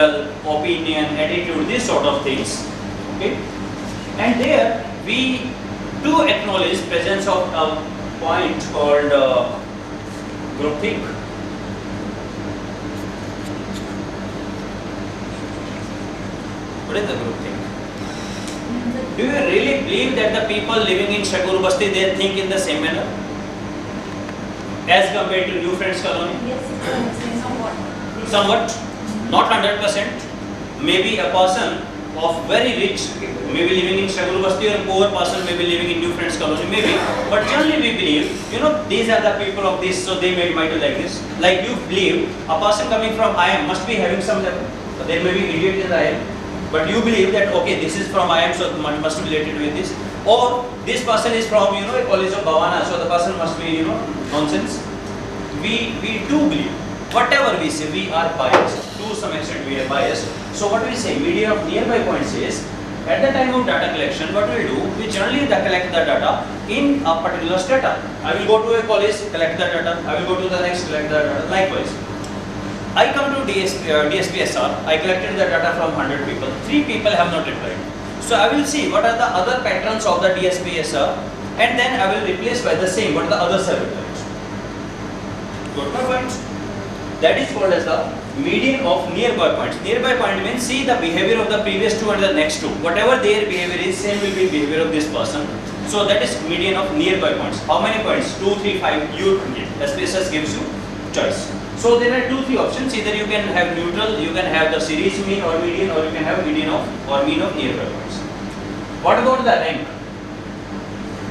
opinion, attitude, these sort of things. Okay, and there we do acknowledge presence of a point called groupthink. What is the groupthink? Do you really believe that the people living in Shagur Basti, they think in the same manner as compared to New Friends Colony? Yes, somewhat. Somewhat, not 100%. Maybe a person of very rich may be living in Shagur Basti, or a poor person may be living in New Friends Colony, maybe. But generally we believe, these are the people of this, so they might be like this. Like you believe a person coming from IIM must be having some level. So there may be idiot in the IIM, but you believe that okay, this is from IIM, so must be related with this. Or this person is from a college of Bhavana, so the person must be nonsense. We do believe. Whatever we say, we are biased. To some extent, we are biased. So what we say, median of nearby points is, at the time of data collection, what we do, we generally collect the data in a particular strata. I will go to a college, collect the data. I will go to the next, collect the data. Likewise, I come to DSPSR. I collected the data from 100 people. 3 people have not replied. So I will see what are the other patterns of the DSPSR, and then I will replace by the same what the others have replied. Got my point? That is called as the median of nearby points. Nearby point means see the behavior of the previous 2 and the next 2. Whatever their behavior is, same will be behavior of this person. So that is median of nearby points. How many points? 2, 3, 5. You give. SPSS gives you choice. So there are 2, 3 options. Either you can have neutral, you can have the series mean or median, or you can have median of or mean of nearby points. What about the rank?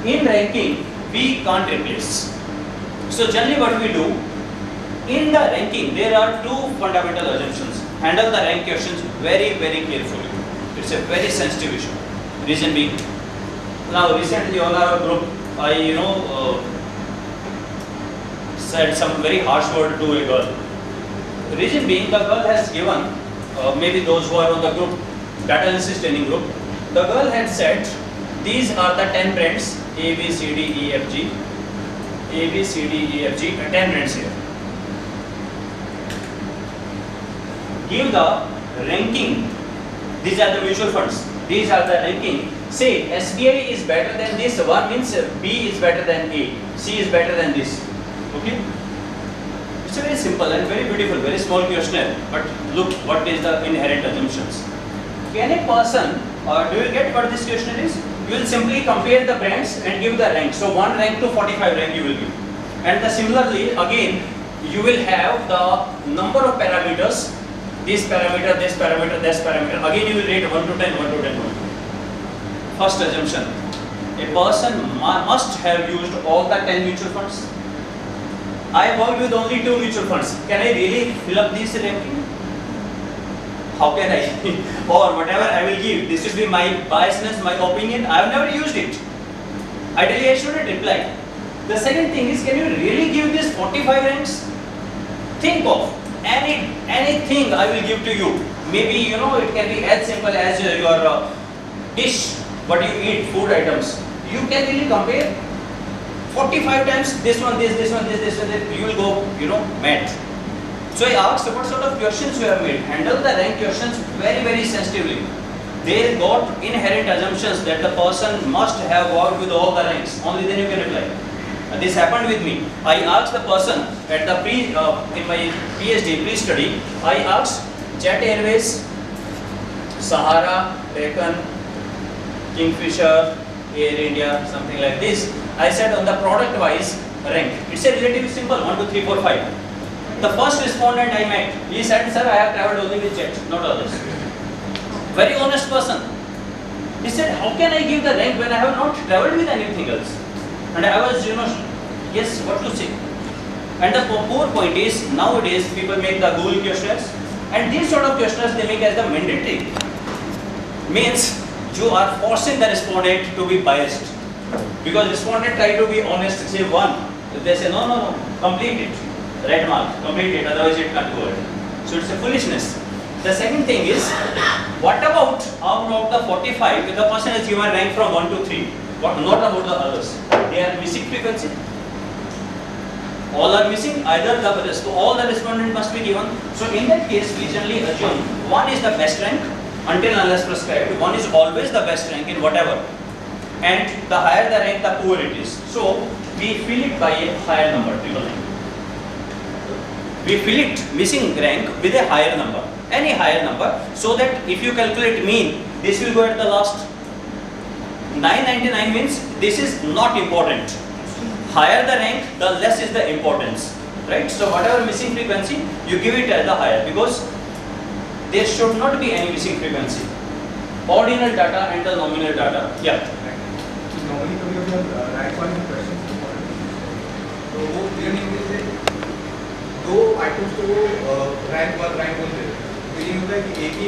In ranking, we can't replace. So generally what we do, in the ranking, there are 2 fundamental assumptions. Handle the rank questions very, very carefully. It's a very sensitive issue. Reason being, now recently on our group, I said some very harsh word to a girl. Reason being, the girl has given, maybe those who are on the group, data analysis training group, the girl had said, these are the 10 brands, A, B, C, D, E, F, G, A, B, C, D, E, F, G, 10 brands here. Give the ranking. These are the mutual funds. These are the ranking. Say SBI is better than this. One means B is better than A. C is better than this. Okay. It's a very simple and very beautiful, very small questionnaire. But look, what is the inherent assumptions? Can a person, do you get what this questionnaire is? You will simply compare the brands and give the rank. So 1 rank to 45 rank you will give. And similarly, again, you will have the number of parameters. This parameter, this parameter, this parameter. Again you will rate 1 to 10, 1 to 10, 1 to 10. First assumption, a person must have used all the 10 mutual funds. I worked with only 2 mutual funds. Can I really fill up this ranking? How can I? Or whatever I will give, this will be my biasness, my opinion. I have never used it. Ideally I shouldn't reply. The second thing is, can you really give this 45 ranks? Think of anything I will give to you. Maybe it can be as simple as your dish, what you eat, food items. You can really compare 45 times this one, this one, this one. You will go mad. So I asked what sort of questions you have made. Handle the rank questions very, very sensitively. They got inherent assumptions that the person must have worked with all the ranks. Only then you can reply. This happened with me. I asked the person at the in my PhD pre-study. I asked Jet Airways, Sahara, Deccan, Kingfisher, Air India, something like this. I said on the product-wise rank. It's a relatively simple 1, 2, 3, 4, 5. The first respondent I met, he said, "Sir, I have traveled only with Jet, not others." Very honest person. He said, "How can I give the rank when I have not traveled with anything else?" And I was, yes, what to say. And the poor point is, nowadays people make the Google questionnaires, and these sort of questionnaires they make as the mandatory. Means you are forcing the respondent to be biased. Because respondent try to be honest, say 1. If they say no, complete it. Red mark, complete it, otherwise it can't go ahead. So it's a foolishness. The second thing is, what about out of the 45, if the person has given rank from 1 to 3? What not about the others? They are missing frequency. All are missing, either the so all the respondent must be given. So in that case, we generally assume one is the best rank until unless prescribed. One is always the best rank in whatever, and the higher the rank, the poorer it is. So we fill it by a higher number, triple line. We fill it missing rank with a higher number, any higher number, so that if you calculate mean, this will go at the last. 999 means this is not important. Higher the rank, the less is the importance, right? So whatever missing frequency, you give it as the higher, because there should not be any missing frequency. Ordinal data and the nominal data. Yeah. Normally कभी कभी हम rank वाले question तो वो clear नहीं होते दो items को वो रैंक 1 रैंक 1 दे तो ये होता है कि एक ही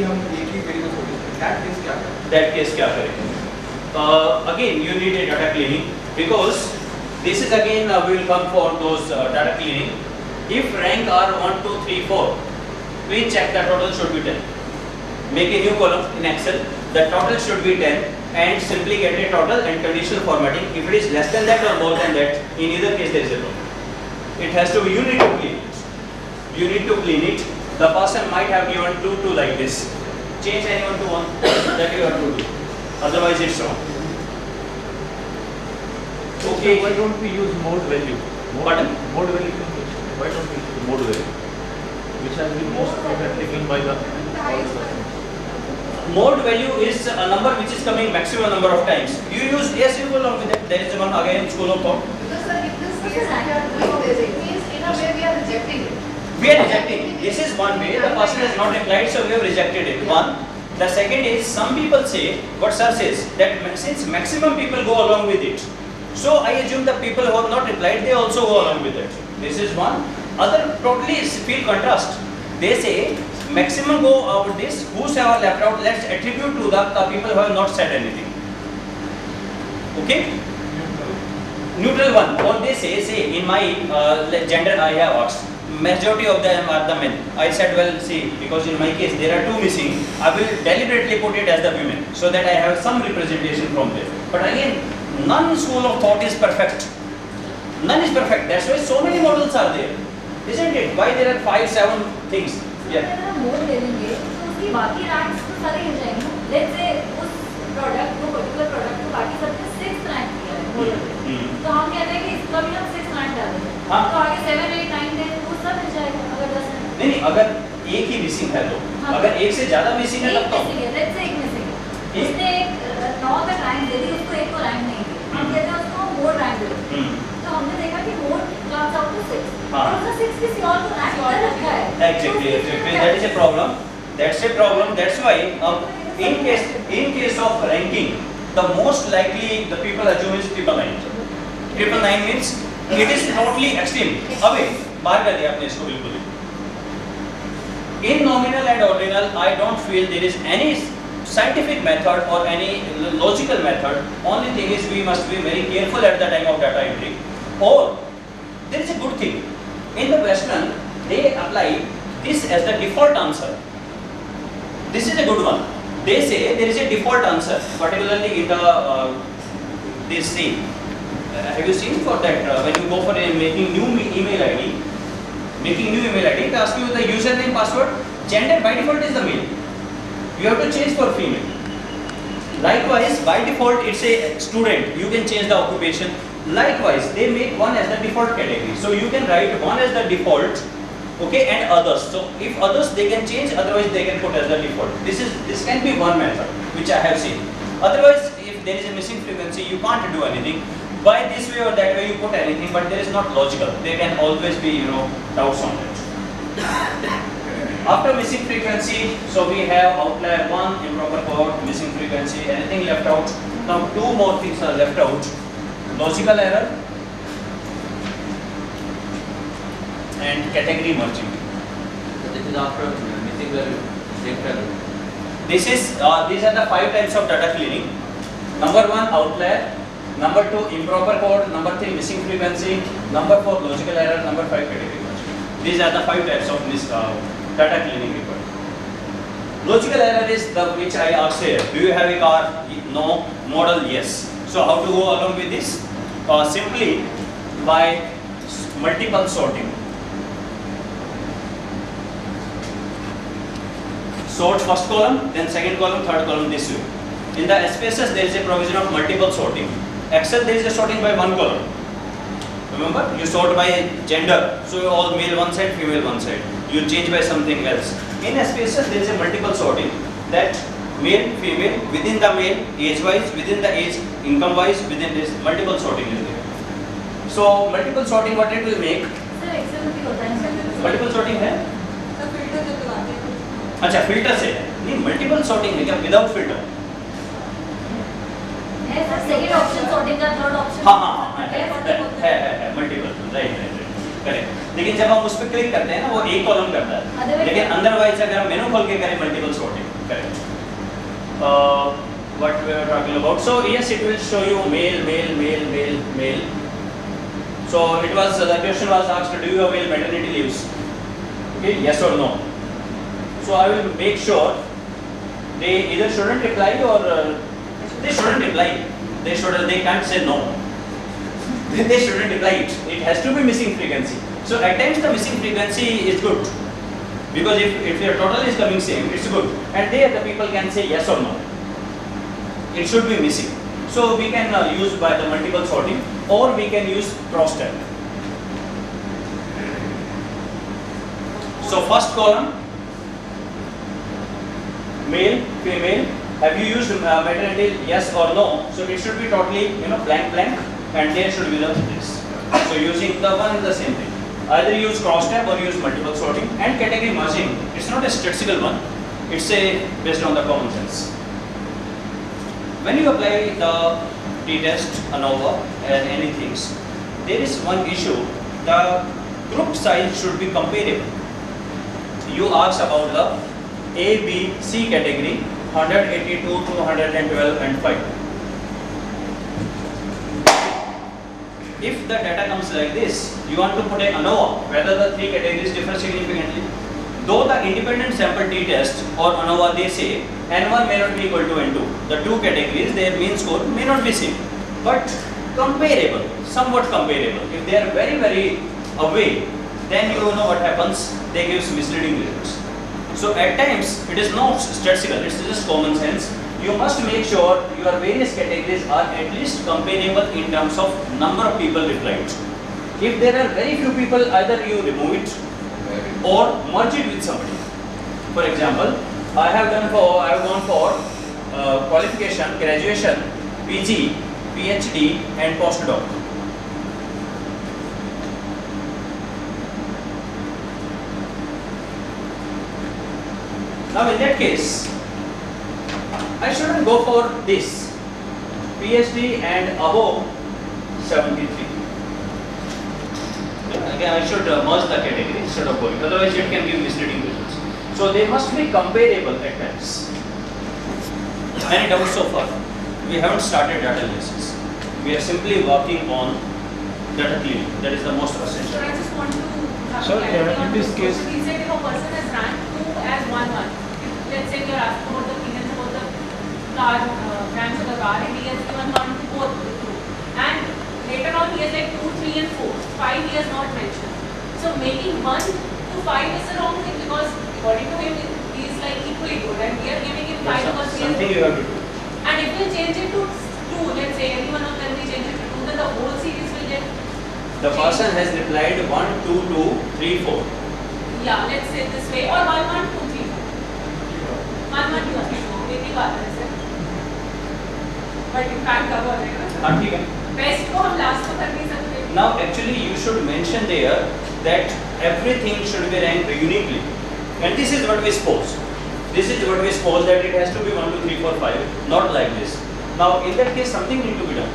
वेरिएबल को दैट केस क्या करें? That case क्या करें? Again, you need a data cleaning, because this is again we will come for those data cleaning. If rank are 1, 2, 3, 4, please check the total should be 10. Make a new column in Excel. The total should be 10, and simply get a total and conditional formatting. If it is less than that or more than that, in either case there is a problem. It has to be, you need to clean it. You need to clean it. The person might have given 2, 2 like this. Change anyone to 1, that you have to do. Otherwise it's wrong. Okay. Why don't we use mode value? Pardon? Mode value. Why don't we use mode value? Which has been most frequently taken by the Mode value is a number which is coming maximum number of times. You use a symbol along with it. There is one again school of thought. Because sir, if this case we are doing this, it means in a way we are rejecting it. We are rejecting. This is one way. The person has not replied, so we have rejected it. One. The second is, some people say, what sir says, that since maximum people go along with it, so I assume the people who have not replied, they also go along with it. This is one. Other totally feel contrast. They say maximum go out this, whosoever left out, let's attribute to the people who have not said anything. Okay? Neutral one. Or they say in my gender I have asked, majority of them are the men. I said, well, see, because in my case there are 2 missing, I will deliberately put it as the women, so that I have some representation from there. But again, none school of thought is perfect. None is perfect. That's why so many models are there, isn't it? Why there are 5, 7 things? Yeah. अगर हम mode ले लेंगे तो उसकी बाकी ranks तो सारे हिल जाएंगे. लेट्स से उस प्रोडक्ट को पर्टिकुलर प्रोडक्ट को बाकी सबने 6th रैंक किया है मोड पे, तो हम कहते हैं कि इसका भी हम 6th रैंक डाल देंगे. हाँ. तो आगे 7, 8, 9, 10 वो सब मिल जाएगा अगर 10 है. नहीं, अगर एक ही मिसिंग है तो, हाँ. अगर एक से ज्यादा मिसिंग है तब तो मिसिंग है. लेट्स से एक मिसिंग है. उसने एक 9 तक रैंक दे दी, उसको एक को रैंक नहीं दी. हम कहते हैं उसको मोड रैंक दे. तो हमने देखा कि मोड क्लास आउट टू 6. हाँ. और उसने 6 किसी और को रैंक कर रखा है. exactly. That is a problem. That's a problem. That's why in case of ranking, the most likely the people assume is 999. 999 means it is totally extreme. अबे बाहर कर दिया आपने इसको बिल्कुल. In nominal and ordinal, I don't feel there is any scientific method or any logical method. Only thing is we must be very careful at the time of data entry. Or there is a good thing. In the Western, they apply this as the default answer. This is a good one. They say there is a default answer, particularly in the they say. Have you seen for that when you go for making new email ID? Making new email ID, it asks you the username, password. Gender by default is the male. You have to change for female. Likewise, by default it's a student. You can change the occupation. Likewise, they make one as the default category. So you can write one as the default, okay, and others. So if others they can change, otherwise they can put as the default. This can be one method which I have seen. Otherwise, if there is a missing frequency, you can't do anything. By this way or that way you put anything, but there is not logical. There can always be doubts on it. After missing frequency, so we have outlier 1, improper chord, missing frequency, anything left out. Now 2 more things are left out. Logical error and category merging. So this is after missing value, shift error. These are the 5 types of data cleaning. Number 1, outlier. Number 2, improper chord. Number 3, missing frequency. Number 4, logical error. Number 5, category merging. These are the 5 types of data cleaning required. Logical error is the which I asked here. Do you have a car? No. Model? Yes. So how to go along with this? Simply by multiple sorting. Sort first column, then second column, third column this way. In the SPSS there is a provision of multiple sorting. Excel there is a sorting by one column. Remember, you sort by gender, so all male one side, female one side. You change by something else. In SPSS there is a multiple sorting, that male, female, within the male, age-wise, within the age, income-wise, within this multiple sorting is there. So multiple sorting what it will make? Sir Excel में भी होता है इसका Multiple sorting है? तो filter जब लगाते हैं अच्छा फिल्टर से है, नहीं multiple sorting है क्या विदाउट फिल्टर? है सर सेकंड ऑप्शन सॉर्टिंग का थर्ड ऑप्शन हाँ है मल्टीपल राइट करेक्ट. लेकिन जब हम उस पर क्लिक करते हैं ना वो एक कॉलम करता है, Otherwise- लेकिन अदरवाइज अगर हम मेनू खोल के करें multiple sorting correct. What we are talking about? So yes, it will show you male. So it was the question was asked, do you avail maternity leaves? Okay, yes or no? So I will make sure they either shouldn't reply or they shouldn't reply. They can't say no. They shouldn't reply it. It has to be missing frequency. So at times the missing frequency is good. Because if your total is coming same, it's good. And there the people can say yes or no. It should be missing. So we can use by the multiple sorting or we can use cross tab. So first column, male, female. Have you used maternity? Yes or no? So it should be totally blank, and there should be this. So using the one is the same thing. Either use cross tab or use multiple sorting. And category merging, it's not a statistical one. It's based on the common sense. When you apply the t-test, ANOVA and anything, there is one issue. The group size should be comparable. You asked about the A, B, C category, 182, 212 and 5. If the data comes like this, you want to put a ANOVA, whether the three categories differ significantly. Though the independent sample t-test or ANOVA they say N1 may not be equal to N2. The two categories, their mean score may not be same, but comparable, somewhat comparable. If they are very away, then you know what happens, they give misleading results. So at times it is not statistical, it's just common sense. You must make sure your various categories are at least comparable in terms of number of people replied. If there are very few people, either you remove it or merge it with somebody. For example, I have gone for qualification, graduation, PG, PhD and postdoc. Now in that case, I shouldn't go for this PhD and above 73. Again, I should merge the category instead of going. Otherwise, it can give misleading results. So they must be comparable at times. Any doubts so far? We haven't started data analysis. We are simply working on data cleaning. That is the most essential. So I just want to have Sir, clarity in on this this. case- He said if a person is ranked 2 as 1-1, let's say you're asking about the opinions about the car, ranks of the car, and he has given 1 to 4 to 2. And later on he has like 2, 3 and 4. 5 he has not mentioned. So making 1 to 5 is the wrong thing because according to him he is like equally good and we are giving him 5 because he Something is you have to do. and if we change it to 2, let's say any one of them we change it to 2, then the whole series will get The person has replied 1, 2, 2, 3, 4. yeah, let's say this way or 1, 1, 2, 3, 4. 1, 1, 2, 3, 4. ये भी बात है sir. But you can't cover it. हाँ ठीक है. Best को हम last को कर नहीं सकते. Now actually you should mention there that everything should be ranked uniquely. And this is what we suppose. This is what we suppose that it has to be 1, 2, 3, 4, 5. Not like this. Now in that case something need to be done.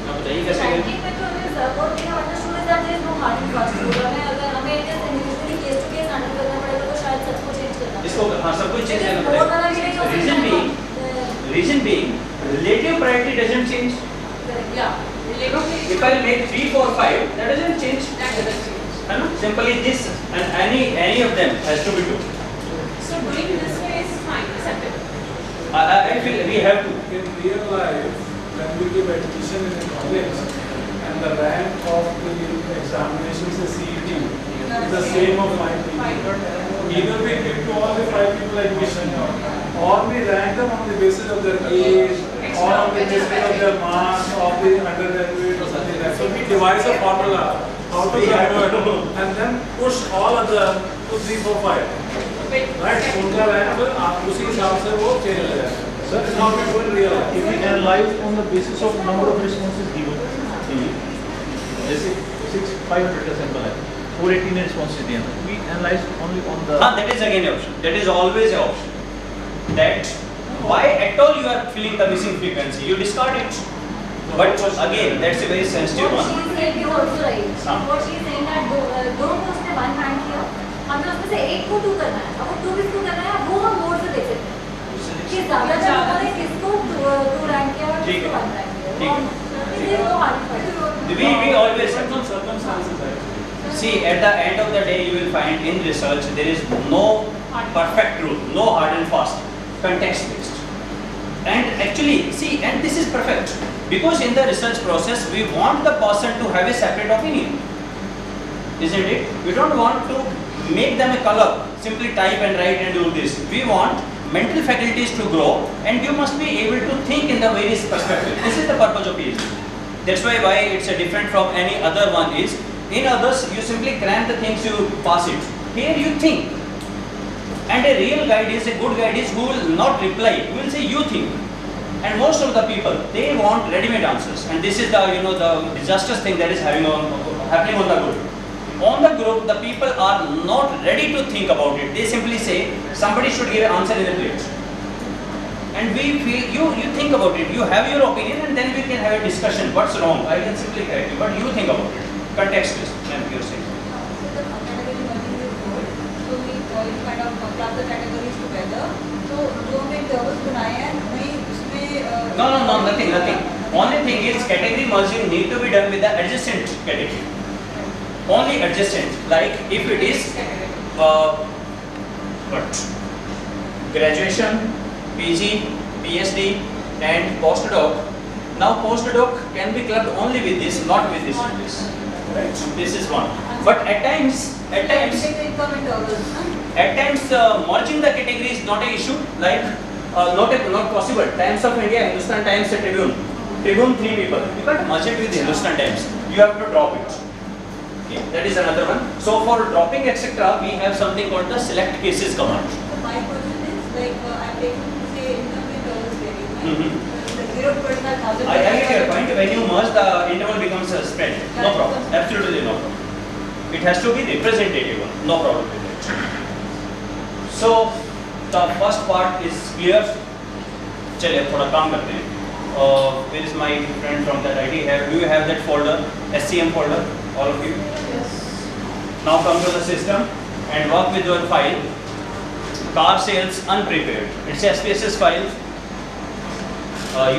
now बताइए कैसे करें? Ranking में तो is what we have understood is that there is no hard and fast rule. अगर हमें just individually case to case handle करना पड़ेगा तो शायद सबको चेंज करना पड़ेगा. इसको हाँ सब कुछ चेंज करना Because board वाला पड़ेगा. भी नहीं हो Reason सकता being, ना. reason being, relative priority doesn't change. Yeah. If I make 3, 4, 5, that doesn't change. That doesn't change. है ना? Simply this and any of them has to be 2. So doing this way is fine, acceptable. I feel we have to. In real life, when we give admission in a college, and and the rank of the examinations is CET is the same of 5 people. Either we give to all the 5 people admission, or we rank them on the basis of their age, or on the basis of their marks, of the undergraduate or something like that. So we devise a formula how to convert and then push all of them to 3, 4, 5. Right? उनका rank फिर आप उसी हिसाब से वो change हो जाएगा. Sir, It's not going to real life. if we analyze on the basis of number of responses given, जैसे 500 का sample है, 418 responses दिए हैं, we analyze only on the. That is again an option. That is always an option. That why at all you are feeling the missing frequency, you discard it. But again, that's a very sensitive What one. she is saying is also right. हाँ. What she is saying that दो को उसने 1 rank किया, हमें उसमें से एक को 2 करना है. अब वो 2 किसको करना है वो हम मोड से देख सकते हैं. कि ज़्यादातर लोगों ने किसको 2 रैंक किया और ठीक किसको है. 1 रैंक किया. ठीक है. इसलिए वो hard We always have. Circumstances है. See, at the end of the day, you will find in research there is no perfect rule, no hard and fast, context based. And actually, see, and this is perfect because in the research process, we want the person to have a separate opinion, isn't it? We don't want to make them a color, simply type and write and do this. We want mental faculties to grow, and you must be able to think in the various perspectives. This is the purpose of PhD. That's why it's different from any other one is. In others, you simply cram the things, you pass it. Here you think. And a real guide is, a good guide is who will not reply, who will say you think. And most of the people, they want ready-made answers. And this is the, the disastrous thing that is happening on the group. On the group, the people are not ready to think about it. They simply say, somebody should give an answer in a plate. And we feel, you think about it, you have your opinion and then we can have a discussion. What's wrong? I can simply correct you, but you think about it. Context based, ma'am, you're saying. So the category merging is good. So we kind of club the categories together. So जो हमने tables बनाए हैं, वही उसमें No, nothing. Only thing is category merging need to be done with the adjacent category. Only adjacent. Like if it is what? Graduation, PG, PhD and postdoc. Now postdoc can be clubbed only with this, not with this. Right. This is one. But at times merging the category is not an issue. Like not possible. Times of India, Hindustan Times, and Tribune 3 people. You can't merge it with Hindustan Times. You have to drop it. Okay. That is another one. So for dropping etc., we have something called the select cases command. So my question is like I'm taking say income with tables value. Mm-hmm. The 0.5,000. I get your point. When you merge, the interval becomes a spread. No problem. Absolutely no problem. It has to be representative one. No problem with it. So the first part is clear. चलिए थोड़ा काम करते हैं. Where is my friend from that ID? Do you have that folder? SCM folder? All of you? Yes. Now come to the system and work with your file. Car sales unprepared. It's a SPSS file.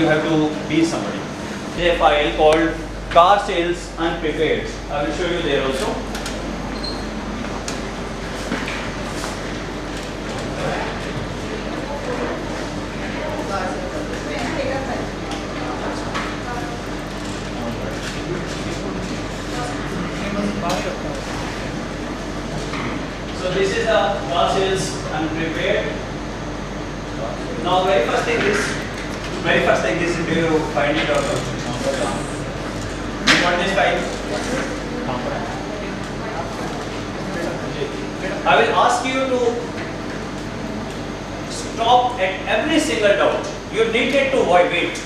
You have to be somebody. There's a file called car sales unprepared. I will show you there also. So this is the car sales unprepared. Now very first thing is, do you find it or not? You want this file? I will ask you to stop at every single doubt. You needed to wait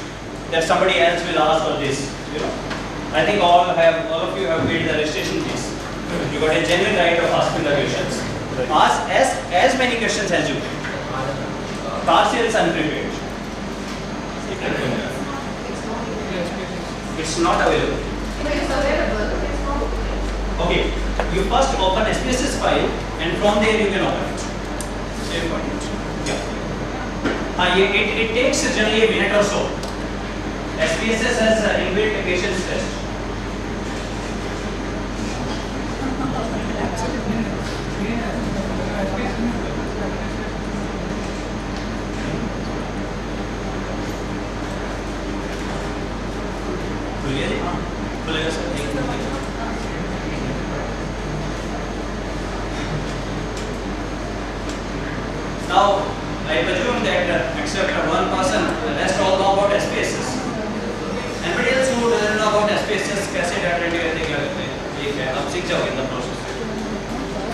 that somebody else will ask for this. I think all of you have paid the registration fees. You got a genuine right of asking the questions. Ask as many questions as you can. Car sales unprepared. It's not available. Okay, you first open SPSS file and from there you can open it. Save point. Yeah. It takes generally a minute or so. SPSS has inbuilt applications test. खुलेगा sir? assume that except one person, the rest all know about SPSS. Anybody else who doesn't know about SPSS, कैसे data entry करते क्या करते हैं? ठीक है, आप सीख जाओगे in the process.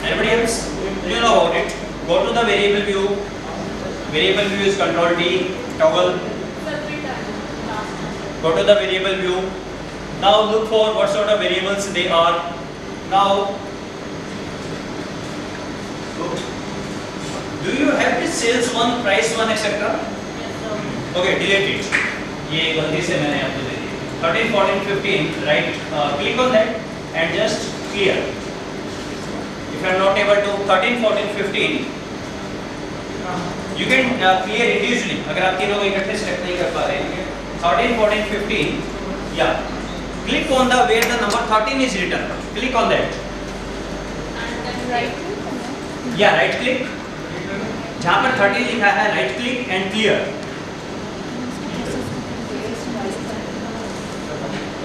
Anybody else? You know about it. Go to the variable view. Variable view is control D, toggle. Go to the variable view. Now look for what sort of variables they are. Now, do you have this sales one, price one, etc.? Okay, delete it. ये गलती से मैंने आपको दे दी. 13, 14, 15. Right? Click on that and just clear. If you are not able to 13, 14, 15, you can clear it usually. अगर आप तीनों को इकट्ठे select नहीं कर पा रहे हैं. 13, 14, 15. Yeah. Click on the where the number 13 is written. Click on that. And then right. Yeah, right click. जहाँ पर 13 लिखा है, right click and clear.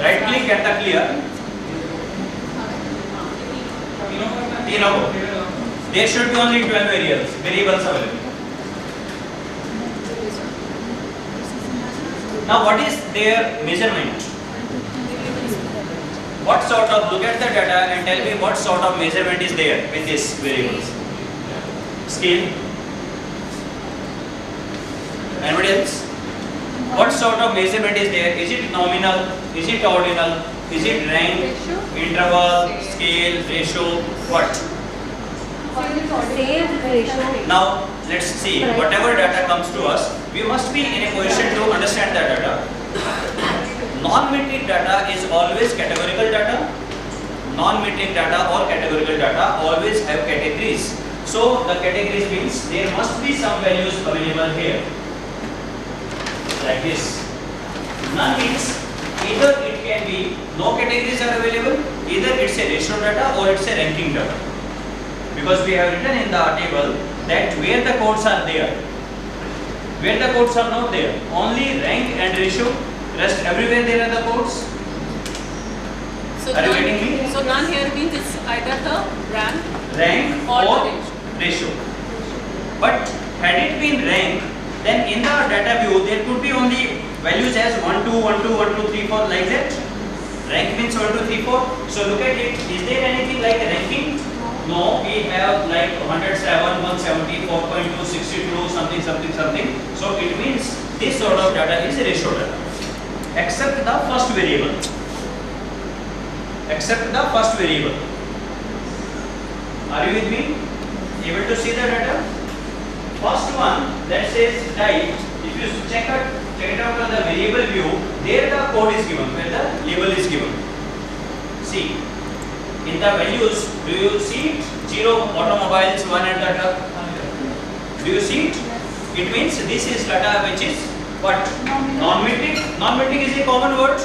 Right click at the clear. तीनों को. There should be only 12 variables available. Now what is their measurement? What sort of, look at the data and tell me what sort of measurement is there with these variables. Scale. Anybody else? What sort of measurement is there? Is it nominal? Is it ordinal? Is it rank? Interval? Scale? Ratio? What? Save ratio. Now let's see. Whatever data comes to us, we must be in a position to understand that data. Non-metric data is always categorical data. Non-metric data or categorical data always have categories. So the categories means there must be some values available here. Like this. None means either it can be no categories are available, either it's a ratio data or it's a ranking data. Because we have written in the table that where the codes are there, where the codes are not there, only rank and ratio, rest everywhere there are the codes. So Are you none, getting me? so none here means it's either the rank Or or ratio. But had it been rank, then in the data view there could be only values as 1, 2, 1, 2, 1, 2, 3, 4 like that. Rank means 1, 2, 3, 4. So look at it. Is there anything like ranking? No, we have like 107, 170, 4.2, 62, something, something, something. So it means this sort of data is ratio data. Except the first variable. Except the first variable. Are you with me? Able to see the data? First one that says type, if you check it out on the variable view, there the code is given, where the label is given. See, in the values, do you see it? 0 automobiles, 1 and the truck. Do you see it? It means this is data which is what? Non-metric. Non-metric is a common word.